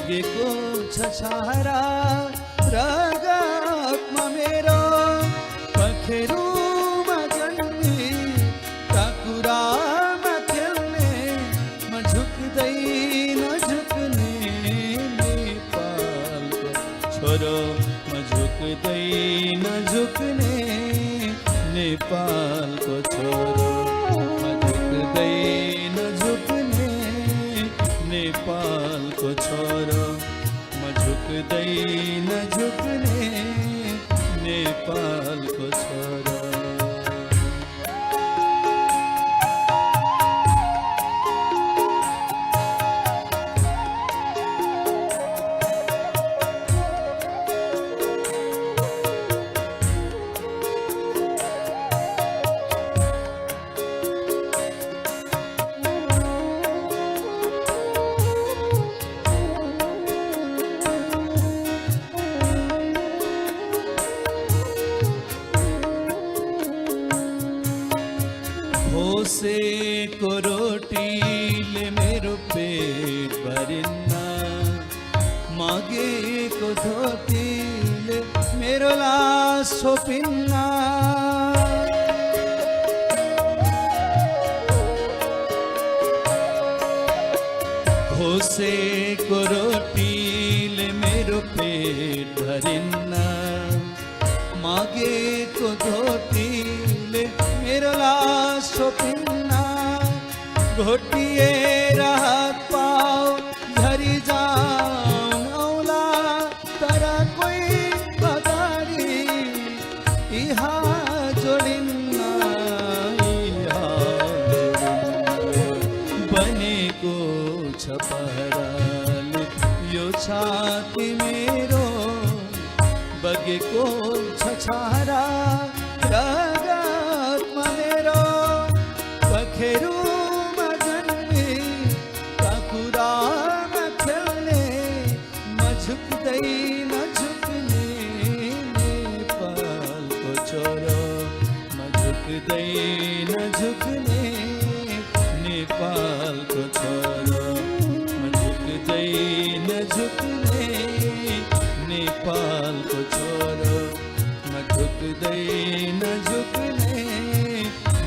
बगेको छ छारा रगतमा मेरो पखेरुमा जन्मी काकुरामा खेल्ने म झुक्दैन झुक्ने नेपालको छोरो म झुक्दैन झुक्ने नेपालको छोरो म झुक्दैन झुक्ने नेपालको छोरो म झुक्दैन झुक्ने नेपालको छोरो। खोसेको रोटीले मेरो पेट भरिन्न, मागेको धोतीले मेरो लास छोपिन्न। खोसेको रोटीले मेरो पेट भरिन्न, मागेको धोतीले मेरो लास छोपिन्न। घोटिएर हात पाउ झरी जाऊँ औला, तर कोही अगाडि यहाँ जोडिन्न, बनेको छ पहराले यो छाती मेरो, बगेको छ छारा रगतमा मेरो पखेरुमा जन्मी काकुरामा खेल्ने म झुक्दैन झुक्ने नेपालको छोरो म झुक्दैन झुक्ने नेपालको छोरो म झुक्दैन झुक्ने नेपालको छोरो म झुक्दैन झुक्ने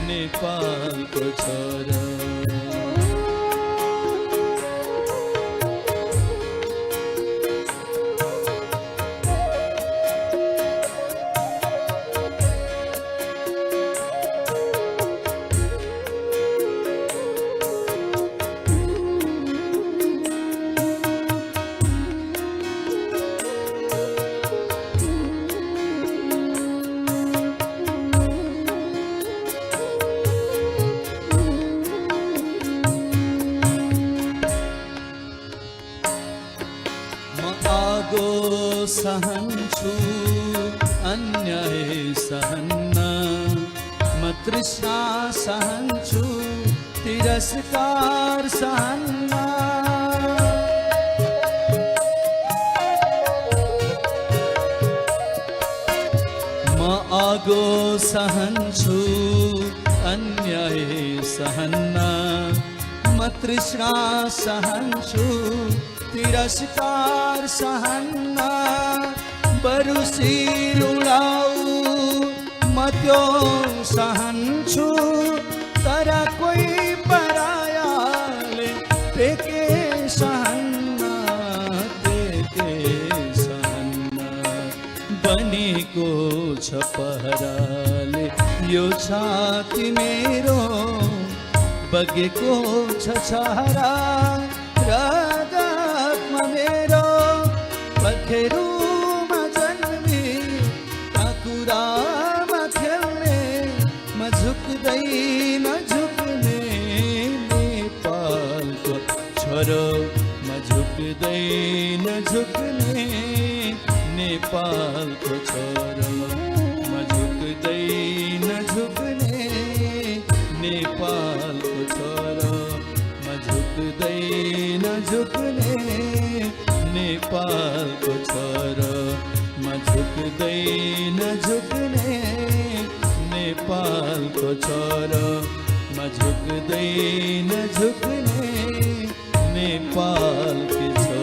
नेपालको छोरो। आगो सहन्छु अन्याय सहन्न, म तृष्णा सहन्छु तिरस्कार सहन्न। म आगो सहन्छु अन्याय सहन्न, म तृष्णा सहन्छु तिरस्कार सहन्न। बरु शिर उडाऊ म त्यो सहन्छु, तर कोही परायाले टेके सहन्न टेके सहन्न। बनेको छ पहराले यो छाती मेरो, बगेको छ छारा रगतमा मेरो पखेरुमा जन्मी काकुरामा खेल्ने म झुक्दैन झुक्ने नेपालको छोरो म झुक्दैन झुक्ने नेपालको छोरो म झुक्दैन झुक्ने नेपालको छोरो म झुक्दैन झुक्ने नेपालको छोरो म झुक्दैन झुक्ने नेपालको छोरो म झुक्दैन झुक्ने नेपालको छोरो।